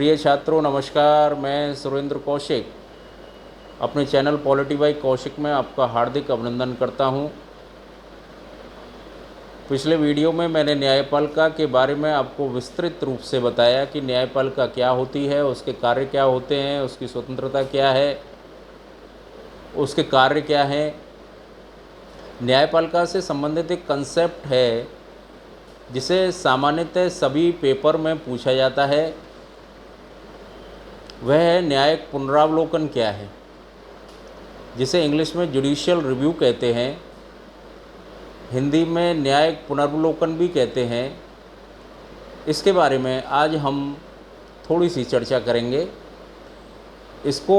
प्रिय छात्रों नमस्कार। मैं सुरेंद्र कौशिक अपने चैनल पॉलिटी बाय कौशिक में आपका हार्दिक अभिनंदन करता हूं। पिछले वीडियो में मैंने न्यायपालिका के बारे में आपको विस्तृत रूप से बताया कि न्यायपालिका क्या होती है, उसके कार्य क्या होते हैं, उसकी स्वतंत्रता क्या है, उसके कार्य क्या हैं। न्यायपालिका से संबंधित एक कंसेप्ट है जिसे सामान्यतः सभी पेपर में पूछा जाता है, वह है न्यायिक पुनरावलोकन क्या है, जिसे इंग्लिश में जुडिशियल रिव्यू कहते हैं, हिंदी में न्यायिक पुनर्वलोकन भी कहते हैं। इसके बारे में आज हम थोड़ी सी चर्चा करेंगे। इसको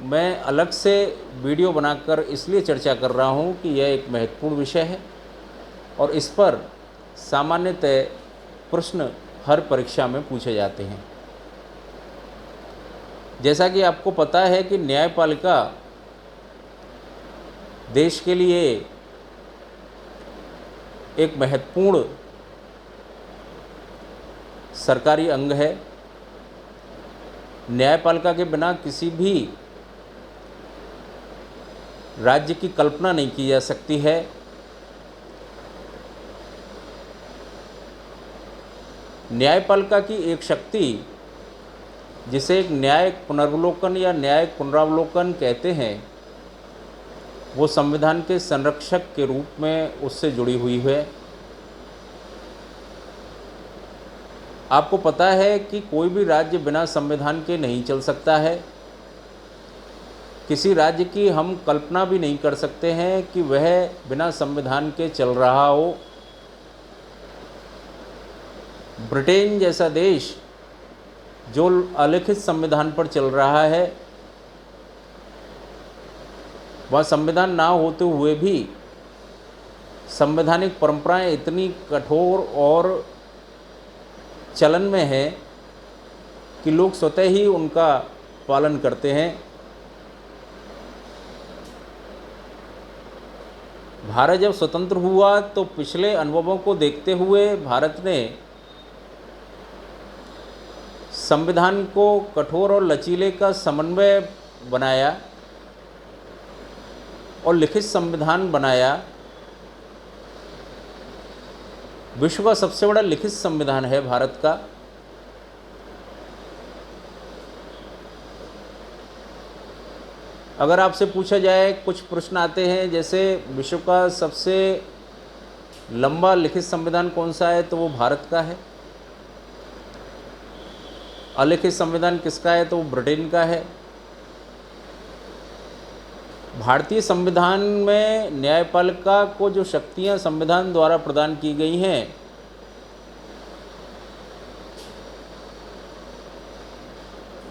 मैं अलग से वीडियो बनाकर इसलिए चर्चा कर रहा हूँ कि यह एक महत्वपूर्ण विषय है और इस पर सामान्यतः प्रश्न हर परीक्षा में पूछे जाते हैं। जैसा कि आपको पता है कि न्यायपालिका देश के लिए एक महत्वपूर्ण सरकारी अंग है। न्यायपालिका के बिना किसी भी राज्य की कल्पना नहीं की जा सकती है। न्यायपालिका की एक शक्ति, जिसे एक न्यायिक पुनर्वलोकन या न्यायिक पुनरावलोकन कहते हैं, वो संविधान के संरक्षक के रूप में उससे जुड़ी हुई है। आपको पता है कि कोई भी राज्य बिना संविधान के नहीं चल सकता है। किसी राज्य की हम कल्पना भी नहीं कर सकते हैं कि वह बिना संविधान के चल रहा हो। ब्रिटेन जैसा देश जो अलिखित संविधान पर चल रहा है, वह संविधान ना होते हुए भी संवैधानिक परंपराएं इतनी कठोर और चलन में है कि लोग स्वतः ही उनका पालन करते हैं। भारत जब स्वतंत्र हुआ तो पिछले अनुभवों को देखते हुए भारत ने संविधान को कठोर और लचीले का समन्वय बनाया और लिखित संविधान बनाया। विश्व का सबसे बड़ा लिखित संविधान है भारत का। अगर आपसे पूछा जाए, कुछ प्रश्न आते हैं जैसे विश्व का सबसे लंबा लिखित संविधान कौन सा है, तो वो भारत का है। अलिखित संविधान किसका है, तो वो ब्रिटेन का है। भारतीय संविधान में न्यायपालिका को जो शक्तियां संविधान द्वारा प्रदान की गई हैं,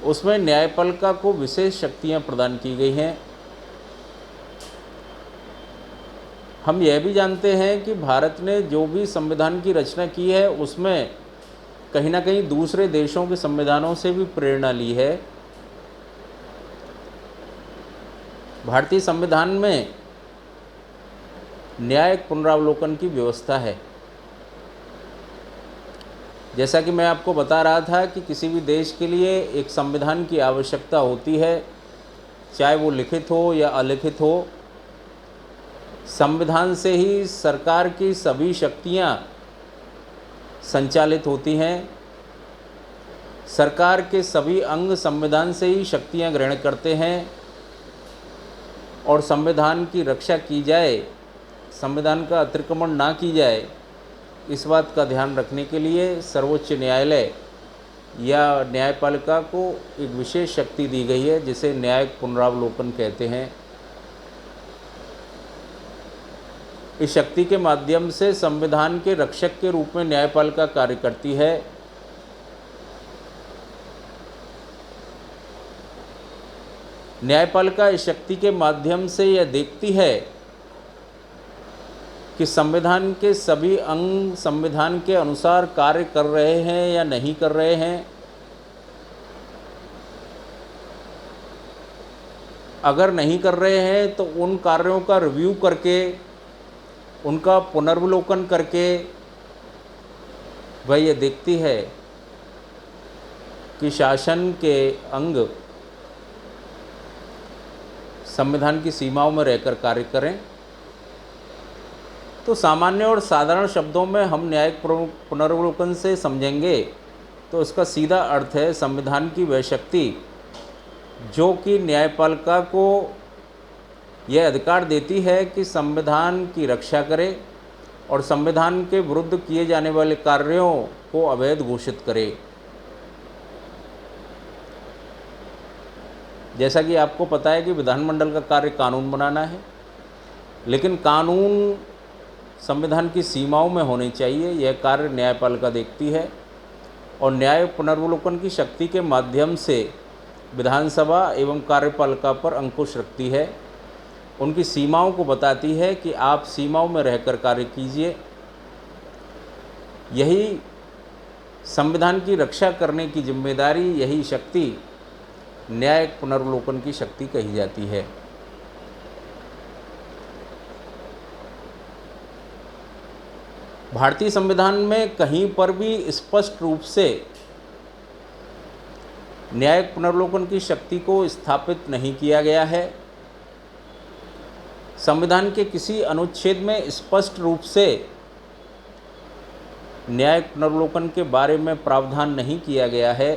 उसमें न्यायपालिका को विशेष शक्तियां प्रदान की गई हैं। हम यह भी जानते हैं कि भारत ने जो भी संविधान की रचना की है, उसमें कहीं ना कहीं दूसरे देशों के संविधानों से भी प्रेरणा ली है। भारतीय संविधान में न्यायिक पुनरावलोकन की व्यवस्था है। जैसा कि मैं आपको बता रहा था कि किसी भी देश के लिए एक संविधान की आवश्यकता होती है, चाहे वो लिखित हो या अलिखित हो। संविधान से ही सरकार की सभी शक्तियां संचालित होती हैं। सरकार के सभी अंग संविधान से ही शक्तियां ग्रहण करते हैं और संविधान की रक्षा की जाए, संविधान का अतिक्रमण ना की जाए, इस बात का ध्यान रखने के लिए सर्वोच्च न्यायालय या न्यायपालिका को एक विशेष शक्ति दी गई है, जिसे न्यायिक पुनरावलोकन कहते हैं। इस शक्ति के माध्यम से संविधान के रक्षक के रूप में न्यायपालिका कार्य करती है। न्यायपालिका इस शक्ति के माध्यम से यह देखती है कि संविधान के सभी अंग संविधान के अनुसार कार्य कर रहे हैं या नहीं कर रहे हैं। अगर नहीं कर रहे हैं तो उन कार्यों का रिव्यू करके, उनका पुनर्वलोकन करके वह ये देखती है कि शासन के अंग संविधान की सीमाओं में रहकर कार्य करें। तो सामान्य और साधारण शब्दों में हम न्यायिक पुनर्वलोकन से समझेंगे तो इसका सीधा अर्थ है संविधान की वह शक्ति जो कि न्यायपालिका को यह अधिकार देती है कि संविधान की रक्षा करे और संविधान के विरुद्ध किए जाने वाले कार्यों को अवैध घोषित करे। जैसा कि आपको पता है कि विधानमंडल का कार्य कानून बनाना है, लेकिन कानून संविधान की सीमाओं में होने चाहिए। यह कार्य न्यायपालिका देखती है और न्याय पुनर्वलोकन की शक्ति के माध्यम से विधानसभा एवं कार्यपालिका पर अंकुश रखती है, उनकी सीमाओं को बताती है कि आप सीमाओं में रहकर कार्य कीजिए। यही संविधान की रक्षा करने की जिम्मेदारी, यही शक्ति न्यायिक पुनर्वलोकन की शक्ति कही जाती है। भारतीय संविधान में कहीं पर भी स्पष्ट रूप से न्यायिक पुनर्वलोकन की शक्ति को स्थापित नहीं किया गया है। संविधान के किसी अनुच्छेद में स्पष्ट रूप से न्यायिक पुनर्वलोकन के बारे में प्रावधान नहीं किया गया है।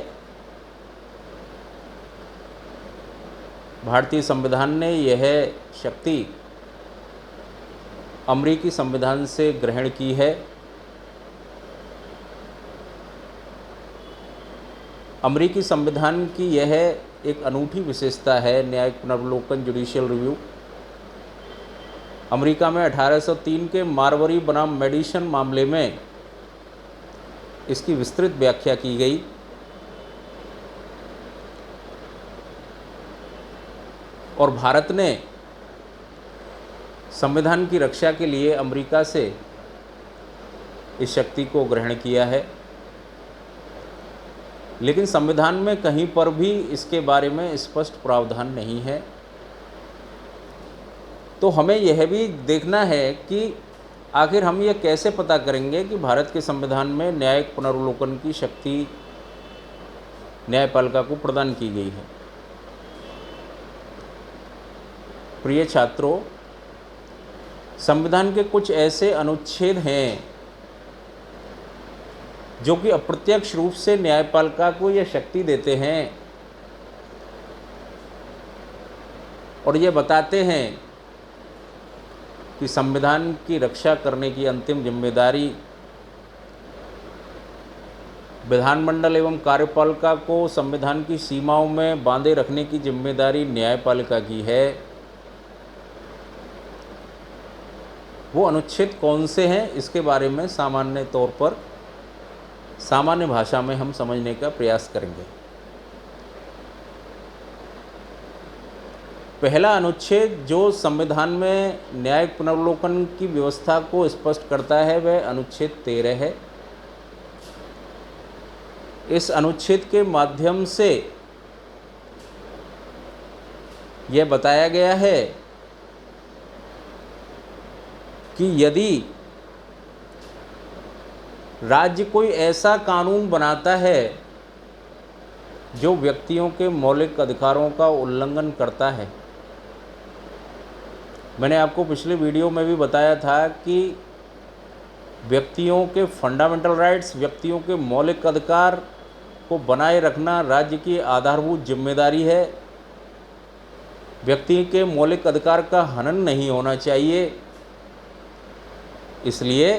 भारतीय संविधान ने यह शक्ति अमेरिकी संविधान से ग्रहण की है। अमेरिकी संविधान की यह एक अनूठी विशेषता है न्यायिक पुनर्वलोकन जुडिशियल रिव्यू। अमेरिका में 1803 के मार्बरी बनाम मेडिसन मामले में इसकी विस्तृत व्याख्या की गई। और भारत ने संविधान की रक्षा के लिए अमेरिका से इस शक्ति को ग्रहण किया है, लेकिन संविधान में कहीं पर भी इसके बारे में स्पष्ट प्रावधान नहीं है। तो हमें यह भी देखना है कि आखिर हम यह कैसे पता करेंगे कि भारत के संविधान में न्यायिक पुनर्वलोकन की शक्ति न्यायपालिका को प्रदान की गई है। प्रिय छात्रों, संविधान के कुछ ऐसे अनुच्छेद हैं जो कि अप्रत्यक्ष रूप से न्यायपालिका को यह शक्ति देते हैं और ये बताते हैं कि संविधान की रक्षा करने की अंतिम जिम्मेदारी विधानमंडल एवं कार्यपालिका को संविधान की सीमाओं में बांधे रखने की जिम्मेदारी न्यायपालिका की है। वो अनुच्छेद कौन से हैं, इसके बारे में सामान्य तौर पर सामान्य भाषा में हम समझने का प्रयास करेंगे। पहला अनुच्छेद जो संविधान में न्यायिक पुनर्वलोकन की व्यवस्था को स्पष्ट करता है वह अनुच्छेद 13 है। इस अनुच्छेद के माध्यम से यह बताया गया है कि यदि राज्य कोई ऐसा कानून बनाता है जो व्यक्तियों के मौलिक अधिकारों का उल्लंघन करता है, मैंने आपको पिछले वीडियो में भी बताया था कि व्यक्तियों के फंडामेंटल राइट्स, व्यक्तियों के मौलिक अधिकार को बनाए रखना राज्य की आधारभूत जिम्मेदारी है। व्यक्ति के मौलिक अधिकार का हनन नहीं होना चाहिए। इसलिए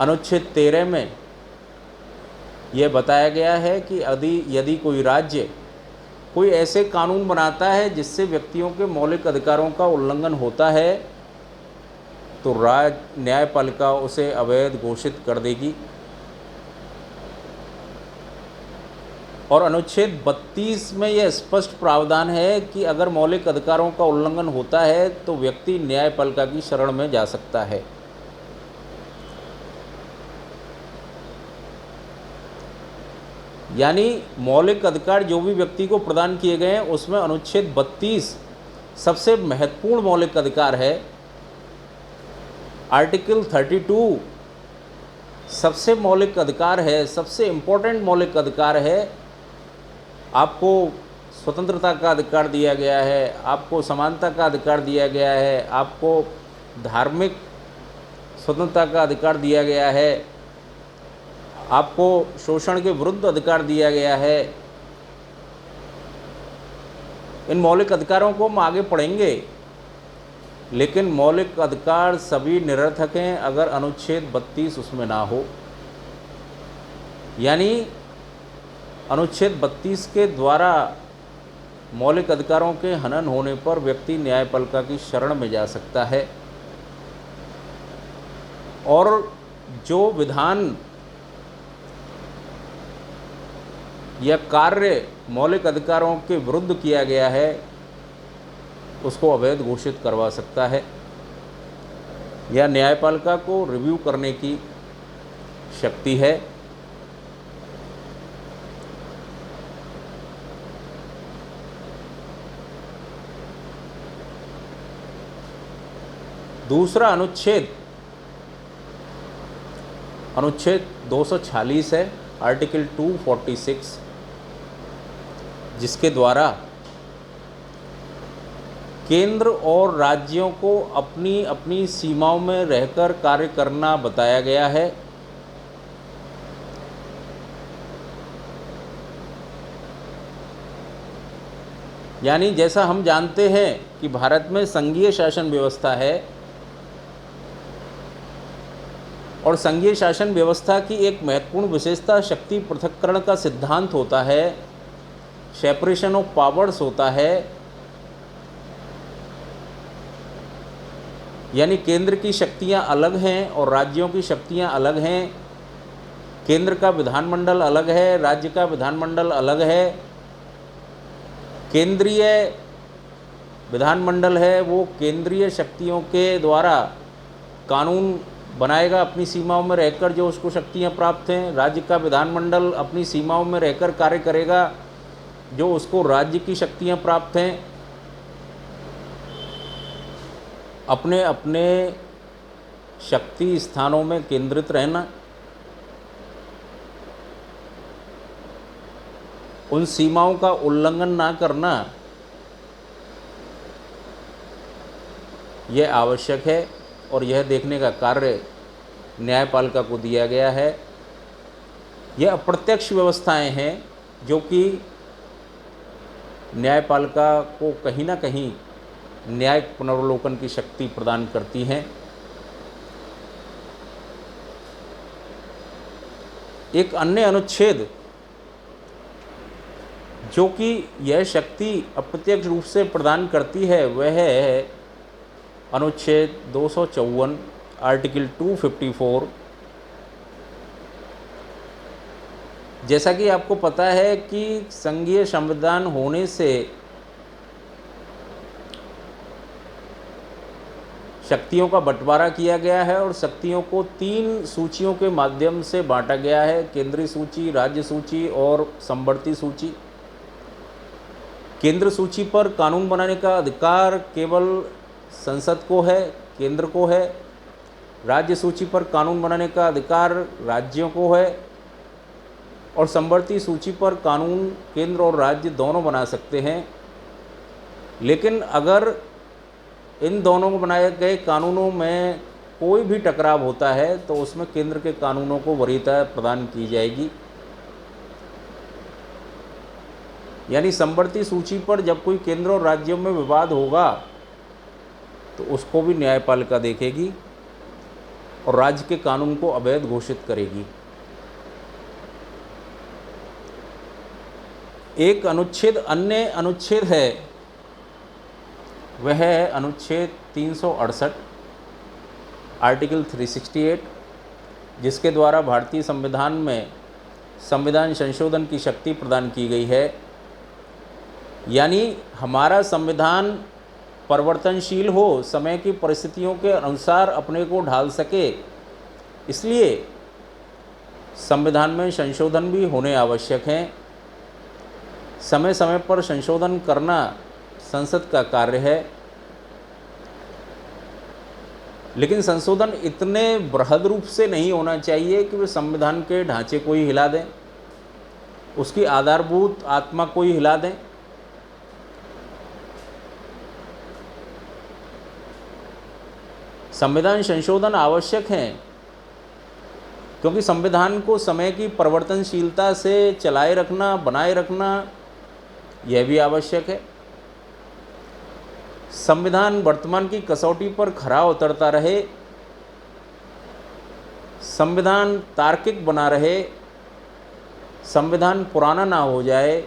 अनुच्छेद 13 में यह बताया गया है कि यदि कोई राज्य कोई ऐसे कानून बनाता है जिससे व्यक्तियों के मौलिक अधिकारों का उल्लंघन होता है तो न्यायपालिका उसे अवैध घोषित कर देगी। और अनुच्छेद 32 में यह स्पष्ट प्रावधान है कि अगर मौलिक अधिकारों का उल्लंघन होता है तो व्यक्ति न्यायपालिका की शरण में जा सकता है। यानी मौलिक अधिकार जो भी व्यक्ति को प्रदान किए गए हैं उसमें अनुच्छेद 32 सबसे महत्वपूर्ण मौलिक अधिकार है। आर्टिकल 32 सबसे मौलिक अधिकार है, सबसे इम्पोर्टेंट मौलिक अधिकार है। आपको स्वतंत्रता का अधिकार दिया गया है, आपको समानता का अधिकार दिया गया है, आपको धार्मिक स्वतंत्रता का अधिकार दिया गया है, आपको शोषण के विरुद्ध अधिकार दिया गया है। इन मौलिक अधिकारों को हम आगे पढ़ेंगे, लेकिन मौलिक अधिकार सभी निरर्थक हैं अगर अनुच्छेद 32 उसमें ना हो। यानी अनुच्छेद 32 के द्वारा मौलिक अधिकारों के हनन होने पर व्यक्ति न्यायपालिका की शरण में जा सकता है, और जो विधान या कार्य मौलिक अधिकारों के विरुद्ध किया गया है उसको अवैध घोषित करवा सकता है, या न्यायपालिका को रिव्यू करने की शक्ति है। दूसरा अनुच्छेद 246 है, आर्टिकल 246, जिसके द्वारा केंद्र और राज्यों को अपनी अपनी सीमाओं में रहकर कार्य करना बताया गया है। यानी जैसा हम जानते हैं कि भारत में संघीय शासन व्यवस्था है, और संघीय शासन व्यवस्था की एक महत्वपूर्ण विशेषता शक्ति पृथक्करण का सिद्धांत होता है, सेपरेशन ऑफ पावर्स होता है। यानी केंद्र की शक्तियां अलग हैं और राज्यों की शक्तियां अलग हैं। केंद्र का विधानमंडल अलग है, राज्य का विधानमंडल अलग है। केंद्रीय विधानमंडल है वो केंद्रीय शक्तियों के द्वारा कानून बनाएगा अपनी सीमाओं में रहकर, जो उसको शक्तियां प्राप्त हैं। राज्य का विधानमंडल अपनी सीमाओं में रहकर कार्य करेगा, जो उसको राज्य की शक्तियां प्राप्त हैं। अपने अपने शक्ति स्थानों में केंद्रित रहना, उन सीमाओं का उल्लंघन ना करना, यह आवश्यक है, और यह देखने का कार्य न्यायपालिका को दिया गया है। यह अप्रत्यक्ष व्यवस्थाएं हैं जो कि न्यायपालिका को कहीं ना कहीं न्यायिक पुनर्वलोकन की शक्ति प्रदान करती हैं। एक अन्य अनुच्छेद जो कि यह शक्ति अप्रत्यक्ष रूप से प्रदान करती है वह है अनुच्छेद 254, आर्टिकल 254। जैसा कि आपको पता है कि संघीय संविधान होने से शक्तियों का बंटवारा किया गया है, और शक्तियों को 3 सूचियों के माध्यम से बांटा गया है: केंद्रीय सूची, राज्य सूची और समवर्ती सूची। केंद्र सूची पर कानून बनाने का अधिकार केवल संसद को है, केंद्र को है। राज्य सूची पर कानून बनाने का अधिकार राज्यों को है, और समवर्ती सूची पर कानून केंद्र और राज्य दोनों बना सकते हैं। लेकिन अगर इन दोनों को बनाए गए कानूनों में कोई भी टकराव होता है तो उसमें केंद्र के कानूनों को वरीयता प्रदान की जाएगी। यानी समवर्ती सूची पर जब कोई केंद्र और राज्यों में विवाद होगा तो उसको भी न्यायपालिका देखेगी और राज्य के कानून को अवैध घोषित करेगी। एक अनुच्छेद, अन्य अनुच्छेद है, वह है अनुच्छेद 368, आर्टिकल 368, जिसके द्वारा भारतीय संविधान में संविधान संशोधन की शक्ति प्रदान की गई है। यानी हमारा संविधान परिवर्तनशील हो, समय की परिस्थितियों के अनुसार अपने को ढाल सके, इसलिए संविधान में संशोधन भी होने आवश्यक हैं। समय समय पर संशोधन करना संसद का कार्य है। लेकिन संशोधन इतने बृहद रूप से नहीं होना चाहिए कि वे संविधान के ढांचे को ही हिला दें, उसकी आधारभूत आत्मा को ही हिला दें। संविधान संशोधन आवश्यक हैं क्योंकि संविधान को समय की परिवर्तनशीलता से चलाए रखना, बनाए रखना, यह भी आवश्यक है। संविधान वर्तमान की कसौटी पर खरा उतरता रहे, संविधान तार्किक बना रहे, संविधान पुराना ना हो जाए,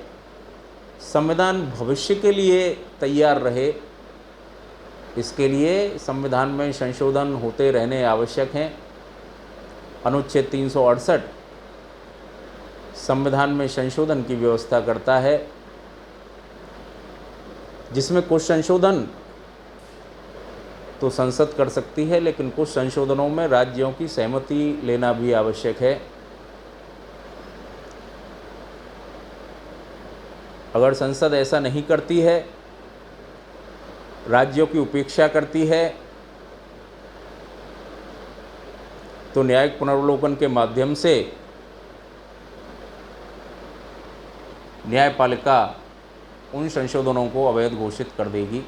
संविधान भविष्य के लिए तैयार रहे, इसके लिए संविधान में संशोधन होते रहने आवश्यक हैं। अनुच्छेद 368 संविधान में संशोधन की व्यवस्था करता है, जिसमें कुछ संशोधन तो संसद कर सकती है, लेकिन कुछ संशोधनों में राज्यों की सहमति लेना भी आवश्यक है। अगर संसद ऐसा नहीं करती है, राज्यों की उपेक्षा करती है, तो न्यायिक पुनर्वलोकन के माध्यम से न्यायपालिका उन संशोधनों को अवैध घोषित कर देगी।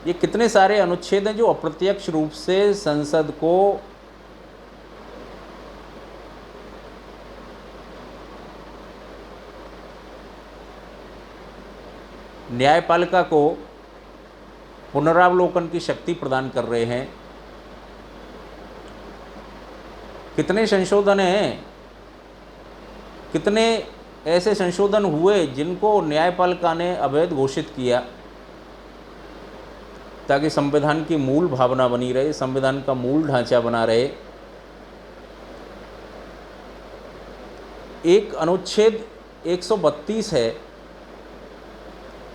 ये कितने सारे अनुच्छेद हैं जो अप्रत्यक्ष रूप से संसद को न्यायपालिका को पुनरावलोकन की शक्ति प्रदान कर रहे हैं। कितने संशोधन हैं, कितने ऐसे संशोधन हुए जिनको न्यायपालिका ने अवैध घोषित किया, ताकि संविधान की मूल भावना बनी रहे, संविधान का मूल ढांचा बना रहे। एक अनुच्छेद 132 है,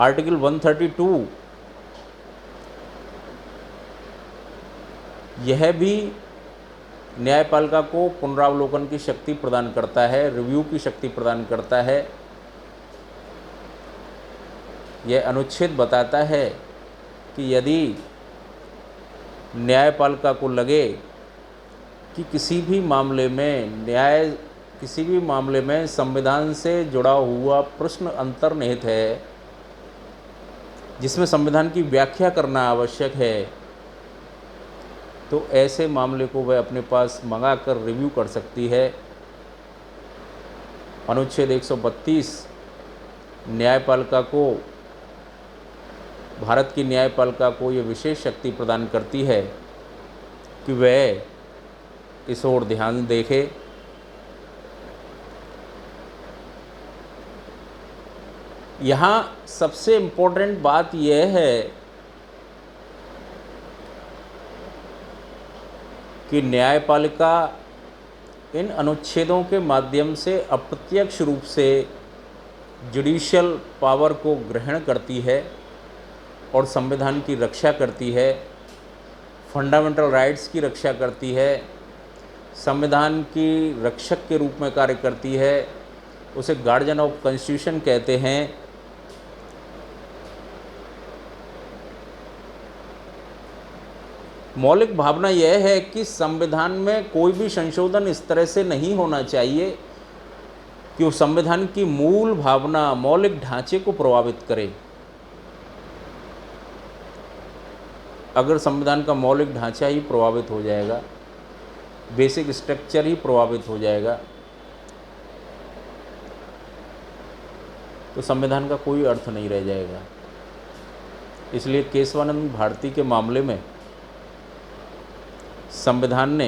आर्टिकल 132, यह भी न्यायपालिका को पुनरावलोकन की शक्ति प्रदान करता है, रिव्यू की शक्ति प्रदान करता है। यह अनुच्छेद बताता है कि यदि न्यायपालिका को लगे कि किसी भी मामले में संविधान से जुड़ा हुआ प्रश्न अंतर्निहित है, जिसमें संविधान की व्याख्या करना आवश्यक है, तो ऐसे मामले को वह अपने पास मंगाकर रिव्यू कर सकती है। अनुच्छेद 132 न्यायपालिका को, भारत की न्यायपालिका को ये विशेष शक्ति प्रदान करती है कि वह इस ओर ध्यान देखे। यहाँ सबसे इम्पोर्टेंट बात यह है कि न्यायपालिका इन अनुच्छेदों के माध्यम से अप्रत्यक्ष रूप से जुडिशियल पावर को ग्रहण करती है और संविधान की रक्षा करती है, फंडामेंटल राइट्स की रक्षा करती है, संविधान की रक्षक के रूप में कार्य करती है। उसे गार्जियन ऑफ कॉन्स्टिट्यूशन कहते हैं। मौलिक भावना यह है कि संविधान में कोई भी संशोधन इस तरह से नहीं होना चाहिए कि वो संविधान की मूल भावना, मौलिक ढांचे को प्रभावित करे। अगर संविधान का मौलिक ढांचा ही प्रभावित हो जाएगा, बेसिक स्ट्रक्चर ही प्रभावित हो जाएगा, तो संविधान का कोई अर्थ नहीं रह जाएगा। इसलिए केशवानंद भारती के मामले में संविधान ने,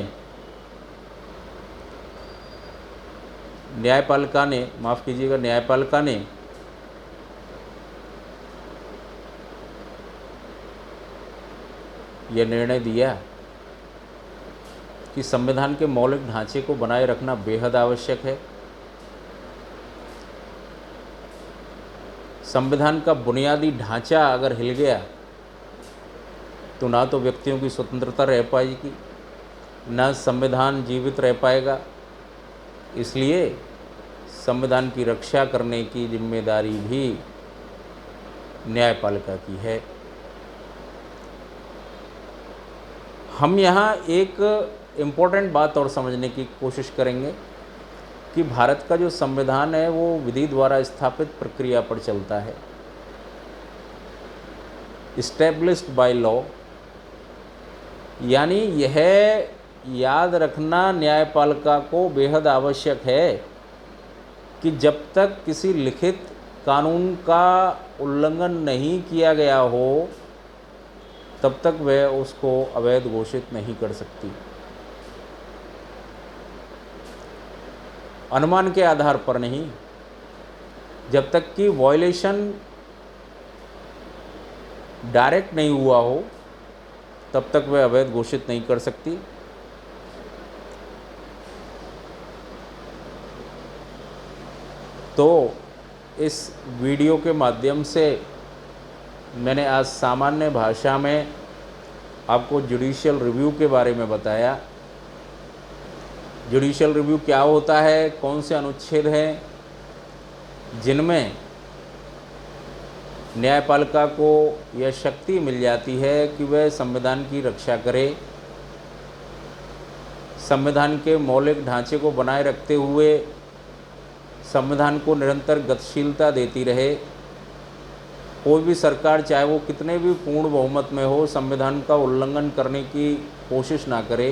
न्यायपालिका ने यह निर्णय दिया कि संविधान के मौलिक ढांचे को बनाए रखना बेहद आवश्यक है। संविधान का बुनियादी ढांचा अगर हिल गया तो ना तो व्यक्तियों की स्वतंत्रता रह पाएगी, ना संविधान जीवित रह पाएगा। इसलिए संविधान की रक्षा करने की जिम्मेदारी भी न्यायपालिका की है। हम यहाँ एक इम्पोर्टेंट बात और समझने की कोशिश करेंगे कि भारत का जो संविधान है वो विधि द्वारा स्थापित प्रक्रिया पर चलता है, इस्टेब्लिश्ड बाय लॉ। यानी यह याद रखना न्यायपालिका को बेहद आवश्यक है कि जब तक किसी लिखित कानून का उल्लंघन नहीं किया गया हो तब तक वह उसको अवैध घोषित नहीं कर सकती। अनुमान के आधार पर नहीं, जब तक कि वायलेशन डायरेक्ट नहीं हुआ हो तब तक वह अवैध घोषित नहीं कर सकती। तो इस वीडियो के माध्यम से मैंने आज सामान्य भाषा में आपको जुडिशियल रिव्यू के बारे में बताया। जुडिशियल रिव्यू क्या होता है, कौन से अनुच्छेद हैं जिनमें न्यायपालिका को यह शक्ति मिल जाती है कि वह संविधान की रक्षा करे, संविधान के मौलिक ढांचे को बनाए रखते हुए संविधान को निरंतर गतिशीलता देती रहे। कोई भी सरकार चाहे वो कितने भी पूर्ण बहुमत में हो, संविधान का उल्लंघन करने की कोशिश ना करे।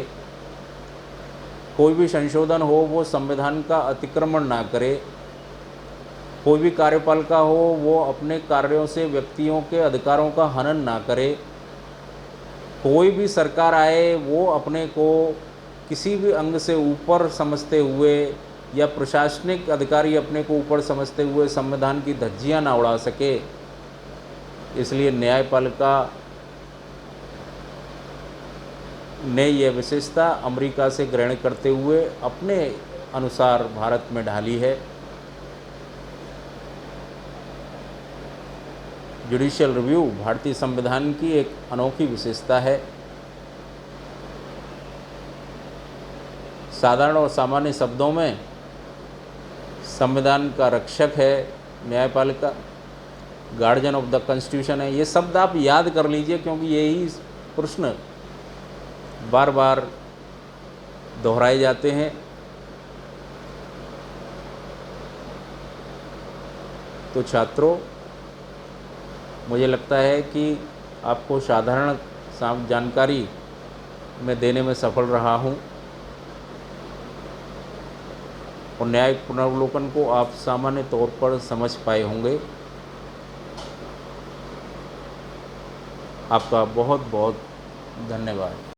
कोई भी संशोधन हो वो संविधान का अतिक्रमण ना करे। कोई भी कार्यपालिका हो वो अपने कार्यों से व्यक्तियों के अधिकारों का हनन ना करे। कोई भी सरकार आए वो अपने को किसी भी अंग से ऊपर समझते हुए या प्रशासनिक अधिकारी अपने को ऊपर समझते हुए संविधान की धज्जियां ना उड़ा सके। इसलिए न्यायपालिका ने यह विशेषता अमेरिका से ग्रहण करते हुए अपने अनुसार भारत में ढाली है। जुडिशियल रिव्यू भारतीय संविधान की एक अनोखी विशेषता है। साधारण और सामान्य शब्दों में संविधान का रक्षक है न्यायपालिका, गार्जियन ऑफ द कॉन्स्टिट्यूशन है। ये शब्द आप याद कर लीजिए क्योंकि यही प्रश्न बार बार दोहराए जाते हैं। तो छात्रों, मुझे लगता है कि आपको साधारण जानकारी मैं देने में सफल रहा हूं और न्यायिक पुनर्वलोकन को आप सामान्य तौर पर समझ पाए होंगे। आपका बहुत बहुत धन्यवाद।